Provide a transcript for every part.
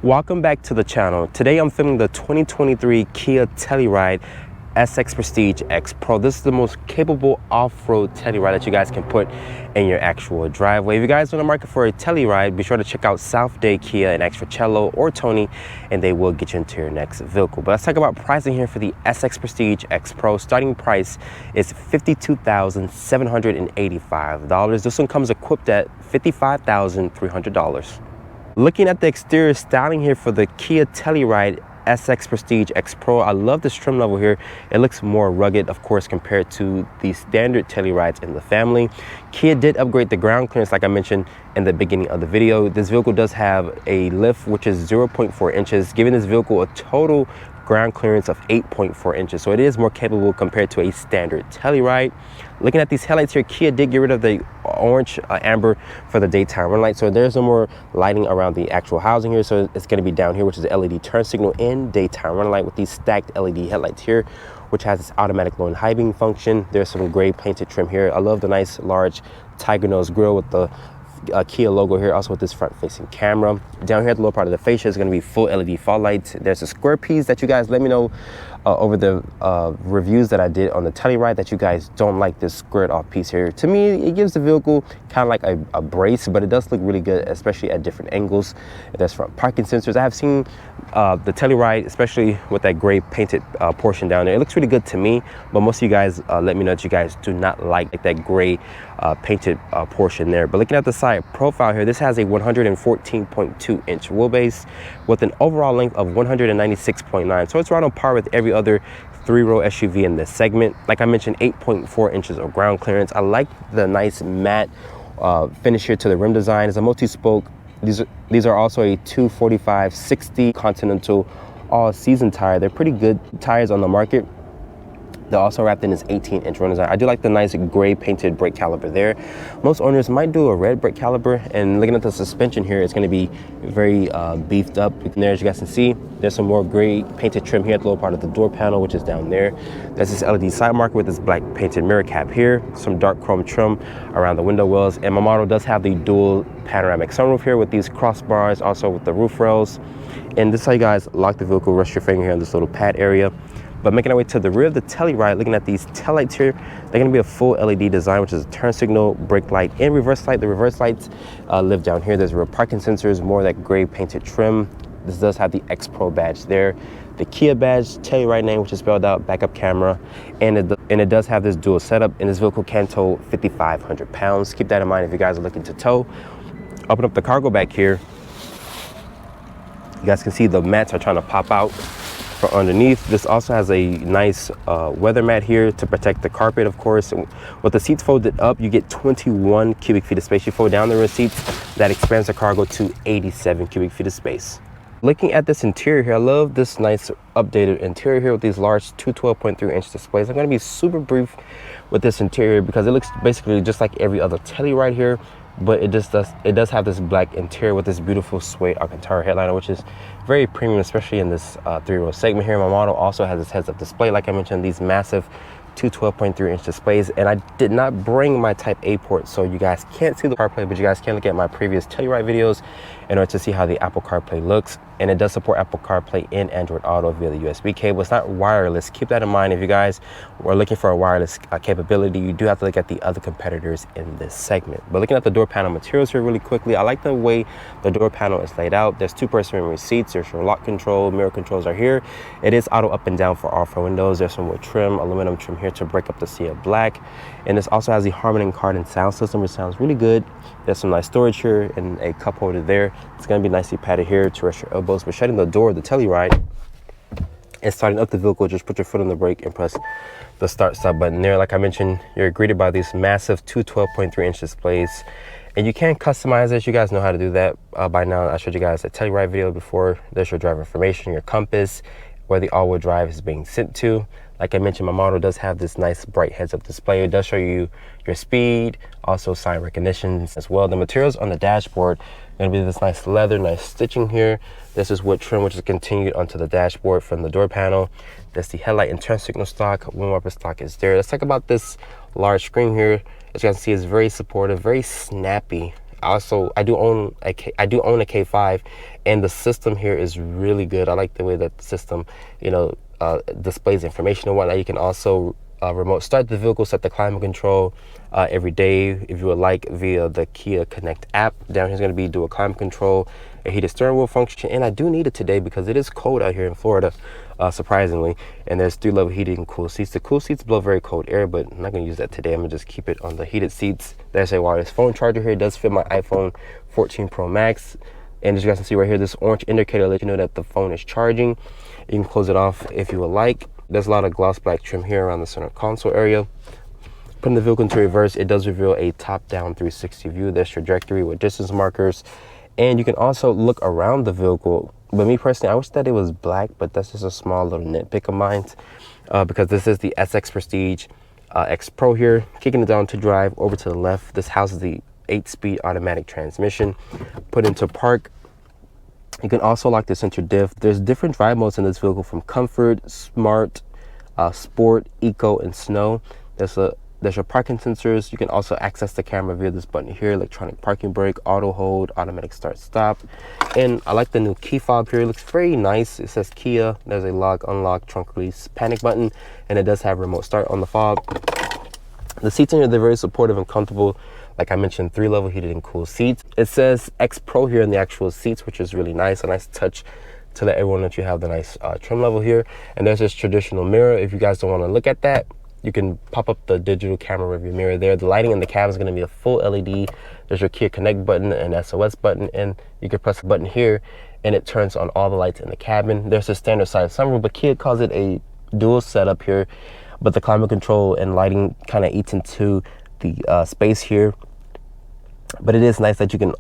Welcome back to the channel. Today I'm filming the 2023 Kia Telluride SX Prestige X Pro. This is the most capable off-road Telluride that you guys can put in your actual driveway. If you guys are on the market for a Telluride, be sure to check out South Dade Kia and ask for Cello or Tony, and they will get you into your next vehicle. But let's talk about pricing here for the SX Prestige X Pro. Starting price is $52,785. This one comes equipped at $55,300. Looking at the exterior styling here for the Kia Telluride SX Prestige X Pro, I love this trim level here. It looks more rugged, of course, compared to the standard Tellurides in the family. Kia did upgrade the ground clearance, like I mentioned in the beginning of the video. This vehicle does have a lift, which is 0.4 inches, giving this vehicle a total ground clearance of 8.4 inches. So it is more capable compared to a standard Telluride. Looking at these headlights here, Kia did get rid of the orange amber for the daytime run light. So there's no more lighting around the actual housing here. So it's going to be down here, which is the LED turn signal and daytime run light with these stacked LED headlights here, which has this automatic low and high beam function. There's some gray painted trim here. I love the nice large tiger nose grille with the Kia logo here, also with this front facing camera. Down here at the lower part of the fascia is going to be full LED fog lights. There's a square piece that you guys let me know over the reviews that I did on the Telluride that you guys don't like this squared off piece here. To me, it gives the vehicle kind of like a brace, but it does look really good, especially at different angles. There's front parking sensors. I have seen the Telluride, especially with that gray painted portion down there. It looks really good to me, but most of you guys let me know that you guys do not like that gray painted portion there. But looking at the side profile here, this has a 114.2 inch wheelbase with an overall length of 196.9. So it's right on par with every other three-row SUV in this segment. Like I mentioned, 8.4 inches of ground clearance. I like the nice matte finish here to the rim design. It's a multi-spoke. These are also a 245/60 Continental all-season tire. They're pretty good tires on the market. They're also wrapped in this 18-inch rim design. I do like the nice gray painted brake caliper there. Most owners might do a red brake caliper, and looking at the suspension here, it's going to be very beefed up. And there, as you guys can see, there's some more gray painted trim here at the lower part of the door panel, which is down there. There's this LED side marker with this black painted mirror cap here, some dark chrome trim around the window wells, and my model does have the dual panoramic sunroof here with these crossbars, also with the roof rails. And this is how you guys lock the vehicle. Rest your finger here in this little pad area. But making our way to the rear of the Telluride, looking at these tail lights here, they're going to be a full LED design, which is a turn signal, brake light, and reverse light. The reverse lights live down here. There's rear parking sensors, more of that gray painted trim. This does have the X Pro badge there, the Kia badge, Telluride name, which is spelled out, backup camera, and it does have this dual setup. And this vehicle can tow 5,500 pounds. Keep that in mind if you guys are looking to tow. Open up the cargo back here. You guys can see the mats are trying to pop out from underneath. This also has a nice weather mat here to protect the carpet, of course. With the seats folded up, you get 21 cubic feet of space. You fold down the rear seats, that expands the cargo to 87 cubic feet of space. Looking at this interior here, I love this nice updated interior here with these large 212.3 inch displays. I'm going to be super brief with this interior because it looks basically just like every other Telluride here, but it does have this black interior with this beautiful suede Alcantara headliner, which is very premium, especially in this three-row segment here. My model also has this heads-up display, like I mentioned, these massive 212.3 inch displays. And I did not bring my Type A port, so you guys can't see the CarPlay, but you guys can look at my previous Telluride videos in order to see how the Apple CarPlay looks. And it does support Apple CarPlay and Android Auto via the USB cable. It's not wireless. Keep that in mind. If you guys are looking for a wireless capability, you do have to look at the other competitors in this segment. But looking at the door panel materials here really quickly, I like the way the door panel is laid out. There's two-person memory seats. There's your lock control, mirror controls are here. It is auto up and down for all four windows. There's some more trim, aluminum trim here to break up the sea of black. And this also has the Harman Kardon sound system, which sounds really good. There's some nice storage here and a cup holder there. It's going to be nicely padded here to rest your elbows. But shutting the door of the Telluride and starting up the vehicle, just put your foot on the brake and press the start-stop button there. Like I mentioned, you're greeted by these massive 212.3 inch displays. And you can customize this. You guys know how to do that by now. I showed you guys a Telluride video before. There's your driver information, your compass, where the all-wheel drive is being sent to. Like I mentioned, my model does have this nice bright heads-up display. It does show you your speed, also sign recognition as well. The materials on the dashboard are going to be this nice leather, nice stitching here. This is wood trim, which is continued onto the dashboard from the door panel. That's the headlight and turn signal stock. Wind wiper stock is there. Let's talk about this large screen here. As you guys can see, it's very supportive, very snappy I do own a K5, and the system here is really good. I like the way that the system, you know, displays information and whatnot. You can also remote start the vehicle, set the climate control every day if you would like via the Kia Connect app. Down here is going to be dual climate control, a heated steering wheel function, and I do need it today because it is cold out here in Florida, surprisingly. And there's 3-level heated and cool seats. The cool seats blow very cold air, but I'm not going to use that today. I'm going to just keep it on the heated seats. There's a wireless phone charger here. It does fit my iPhone 14 Pro Max. And as you guys can see right here, this orange indicator lets you know that the phone is charging. You can close it off if you would like. There's a lot of gloss black trim here around the center console area. Putting the vehicle into reverse, it does reveal a top-down 360 view. There's trajectory with distance markers. And you can also look around the vehicle. But me personally, I wish that it was black, but that's just a small little nitpick of mine. Because this is the SX Prestige X Pro here. Kicking it down to drive over to the left. This houses the 8-speed automatic transmission. Put into park. You can also lock the center diff. There's different drive modes in this vehicle, from comfort, smart, sport, eco, and snow. There's your parking sensors. You can also access the camera via this button here: electronic parking brake, auto hold, automatic start stop. And I like the new key fob here. It looks very nice. It says Kia. There's a lock, unlock, trunk release, panic button, and it does have remote start on the fob. The seats in here, they're very supportive and comfortable. Like I mentioned, 3-level heated and cool seats. It says X Pro here in the actual seats, which is really nice. A nice touch to let everyone know that you have the nice trim level here. And there's this traditional mirror. If you guys don't want to look at that, you can pop up the digital camera rearview mirror there. The lighting in the cabin is going to be a full LED. There's your Kia Connect button and SOS button, and you can press a button here and it turns on all the lights in the cabin. There's a standard size sunroof, but Kia calls it a dual setup here. But the climate control and lighting kind of eats into the space here. But it is nice that you can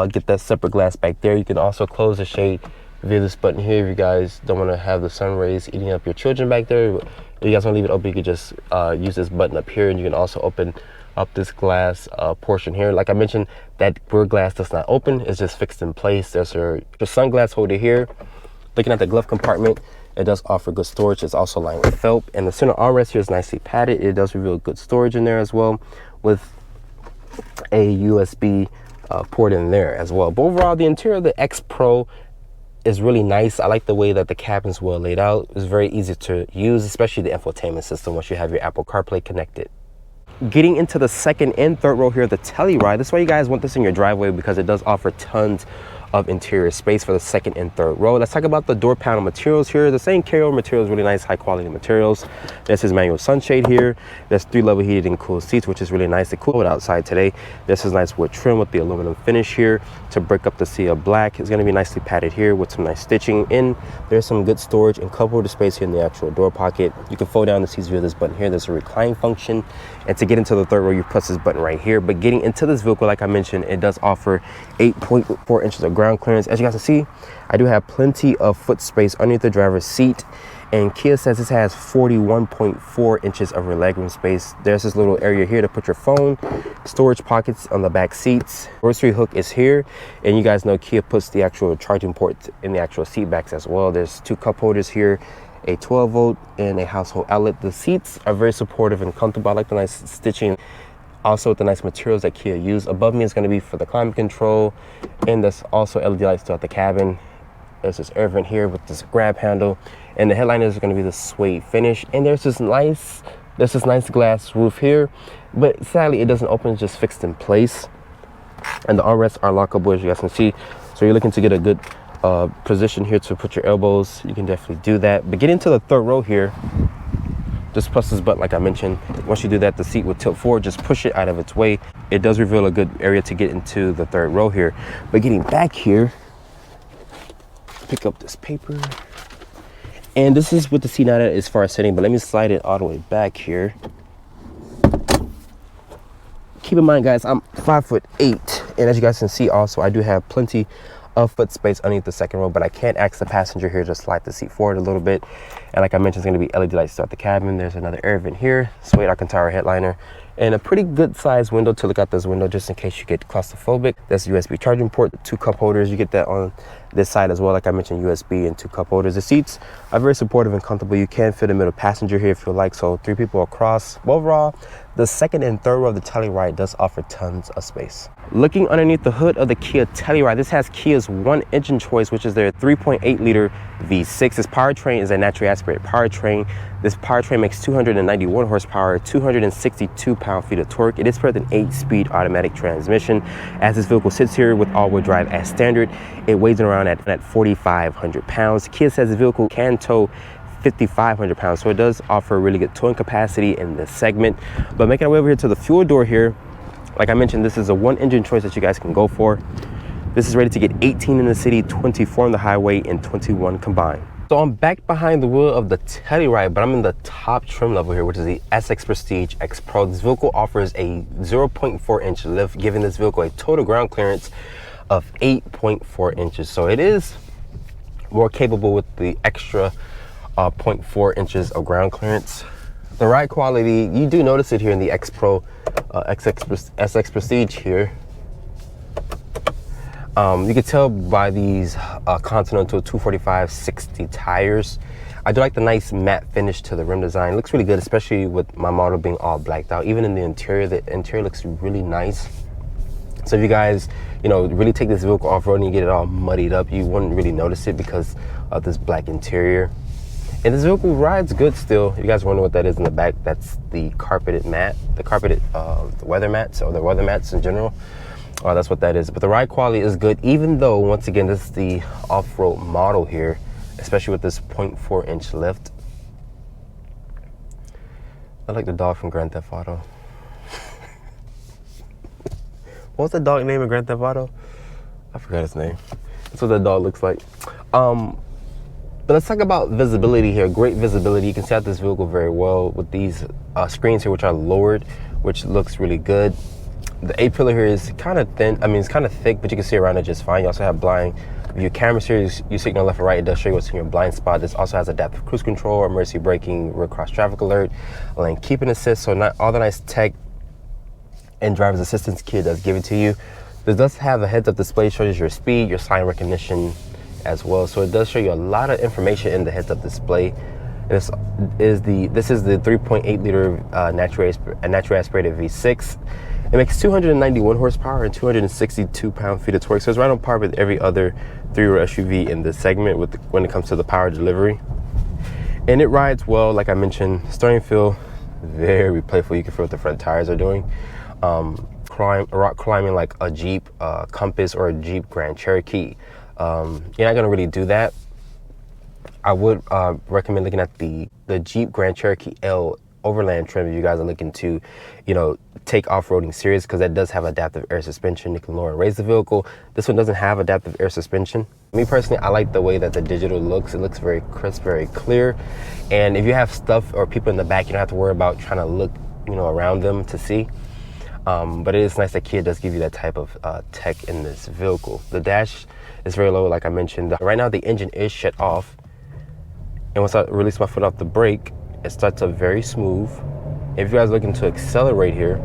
get that separate glass back there. You can also close the shade via this button here if you guys don't want to have the sun rays eating up your children back there. If you guys want to leave it open, you can just use this button up here, and you can also open up this glass portion here. Like I mentioned, that rear glass does not open. It's just fixed in place. There's your sunglass holder here. Looking at the glove compartment, it does offer good storage. It's also lined with felt, and the center armrest here is nicely padded. It does reveal good storage in there as well, with a USB port in there as well. But overall, the interior of the X Pro is really nice. I like the way that the cabin is well laid out. It's very easy to use, especially the infotainment system once you have your Apple CarPlay connected. Getting into the second and third row here of the Telluride. That's why you guys want this in your driveway, because it does offer tons of interior space for the second and third row. Let's talk about the door panel materials here. The same carryover materials, really nice, high quality materials. This is manual sunshade here. There's 3-level heated and cool seats, which is really nice. They cool it outside today. This is nice wood trim with the aluminum finish here to break up the sea of black. It's going to be nicely padded here with some nice stitching. And there's some good storage and cup holder space here in the actual door pocket. You can fold down the seats via this button here. There's a recline function. And to get into the third row, you press this button right here. But getting into this vehicle, like I mentioned, it does offer 8.4 inches of ground clearance. As you guys can see, I do have plenty of foot space underneath the driver's seat, and Kia says this has 41.4 inches of rear legroom space. There's this little area here to put your phone, storage pockets on the back seats. Grocery hook is here, and you guys know Kia puts the actual charging port in the actual seat backs as well. There's 2 cup holders here, a 12-volt and a household outlet. The seats are very supportive and comfortable. I like the nice stitching, also with the nice materials that Kia used. Above me is going to be for the climate control, and there's also LED lights throughout the cabin. There's this air vent here with this grab handle, and the headliner is going to be the suede finish. And there's this nice glass roof here, but sadly it doesn't open. It's just fixed in place, and the armrests are lockable, as you guys can see. So you're looking to get a good position here to put your elbows, you can definitely do that. But get into the third row here, just press this button like I mentioned. Once you do that, the seat will tilt forward. Just push it out of its way. It does reveal a good area to get into the third row here. But getting back here, pick up this paper, and this is with the seat not at as far as setting, but let me slide it all the way back here. Keep in mind, guys, I'm 5'8", and as you guys can see, also I do have plenty of foot space underneath the second row, but I can't ask the passenger here to slide the seat forward a little bit. And like I mentioned, it's going to be LED lights throughout the cabin. There's another air vent here, suede Alcantara headliner, and a pretty good sized window to look out this window just in case you get claustrophobic. There's a USB charging port, 2 cup holders. You get that on This side as well, like I mentioned, USB and 2 cup holders. The seats are very supportive and comfortable. You can fit a middle passenger here if you like, so 3 people across. Overall, the second and third row of the Telluride does offer tons of space. Looking underneath the hood of the Kia Telluride, this has Kia's one engine choice, which is their 3.8 liter V6. This powertrain is a naturally aspirated powertrain. This powertrain makes 291 horsepower, 262 pound-feet of torque. It is paired with an 8-speed automatic transmission. As this vehicle sits here with all-wheel drive as standard, it weighs around at 4,500 pounds. Kia says the vehicle can tow 5,500 pounds, so it does offer really good towing capacity in this segment. But making our way over here to the fuel door here, like I mentioned, this is a one engine choice that you guys can go for. This is rated to get 18 in the city, 24 on the highway, and 21 combined. So I'm back behind the wheel of the Telluride, but I'm in the top trim level here, which is the SX Prestige X Pro. This vehicle offers a 0.4 inch lift, giving this vehicle a total ground clearance of 8.4 inches. So it is more capable with the extra 0.4 inches of ground clearance. The ride quality, you do notice it here in the X Pro SX Prestige here. You can tell by these Continental 245/60 tires. I do like the nice matte finish to the rim design. It looks really good, especially with my model being all blacked out. Even in the interior looks really nice. So if you guys, really take this vehicle off-road and you get it all muddied up, you wouldn't really notice it because of this black interior. And this vehicle rides good still. If you guys wonder what that is in the back, that's the carpeted mat, the weather mats, or the weather mats in general. That's what that is. But the ride quality is good, even though, once again, this is the off-road model here, especially with this 0.4 inch lift. I like the dog from Grand Theft Auto. What's the dog name in Grand Theft Auto? I forgot his name. That's what that dog looks like. But let's talk about visibility here. Great visibility. You can see out this vehicle very well with these screens here, which are lowered, which looks really good. The A-pillar here is kind of thin. I mean, it's kind of thick, but you can see around it just fine. You also have blind view cameras here. You signal left and right. It does show you what's in your blind spot. This also has adaptive cruise control, emergency braking, rear cross traffic alert, lane keeping assist. So not all the nice tech and driver's assistance kit does give it to you. This does have a heads-up display, shows your speed, your sign recognition as well. So it does show you a lot of information in the heads-up display. This is the 3.8 liter naturally aspirated V6. It makes 291 horsepower and 262 pound-feet of torque. So it's right on par with every other 3-row SUV in this segment when it comes to the power delivery. And it rides well, like I mentioned. Steering feel very playful. You can feel what the front tires are doing. Rock climbing like a Jeep Compass or a Jeep Grand Cherokee. You're not gonna really do that. I would recommend looking at the Jeep Grand Cherokee L Overland trim if you guys are looking to, take off-roading serious, because that does have adaptive air suspension. You can lower and raise the vehicle. This one doesn't have adaptive air suspension. Me personally, I like the way that the digital looks. It looks very crisp, very clear. And if you have stuff or people in the back, you don't have to worry about trying to look, around them to see. But it is nice that Kia does give you that type of tech in this vehicle. The dash is very low, like I mentioned. Right now, the engine is shut off. And once I release my foot off the brake, it starts up very smooth. If you guys are looking to accelerate here,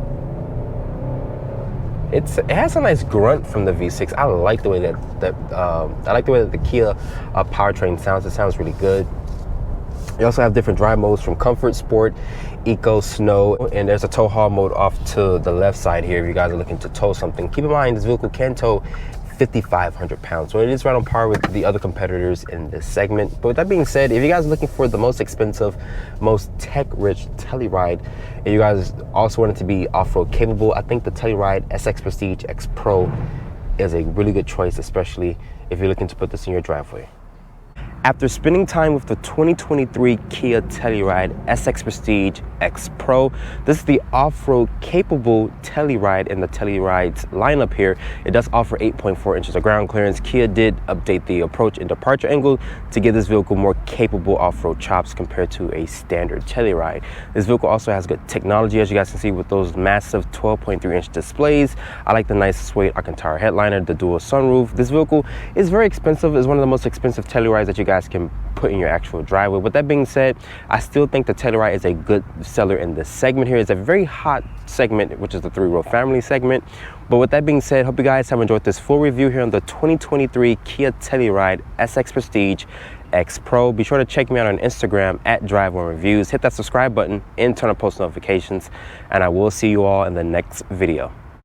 it has a nice grunt from the V6. I like the way that the Kia powertrain sounds. It sounds really good. You also have different drive modes from Comfort, Sport, Eco, Snow, and there's a tow haul mode off to the left side here if you guys are looking to tow something. Keep in mind, this vehicle can tow 5,500 pounds, so it is right on par with the other competitors in this segment. But with that being said, if you guys are looking for the most expensive, most tech-rich Telluride, and you guys also want it to be off-road capable, I think the Telluride SX Prestige X Pro is a really good choice, especially if you're looking to put this in your driveway. After spending time with the 2023 Kia Telluride SX Prestige X Pro, this is the off-road capable Telluride in the Telluride's lineup here. It does offer 8.4 inches of ground clearance. Kia did update the approach and departure angle to give this vehicle more capable off-road chops compared to a standard Telluride. This vehicle also has good technology, as you guys can see, with those massive 12.3 inch displays. I like the nice suede Alcantara headliner, the dual sunroof. This vehicle is very expensive. It's one of the most expensive Tellurides that you guys guys can put in your actual driveway. With that being said, I still think the Telluride is a good seller in this segment here. It's a very hot segment, which is the 3-row family segment. But with that being said, hope you guys have enjoyed this full review here on the 2023 Kia Telluride SX Prestige X Pro. Be sure to check me out on Instagram at Drive1Reviews. Hit that subscribe button and turn on post notifications. And I will see you all in the next video.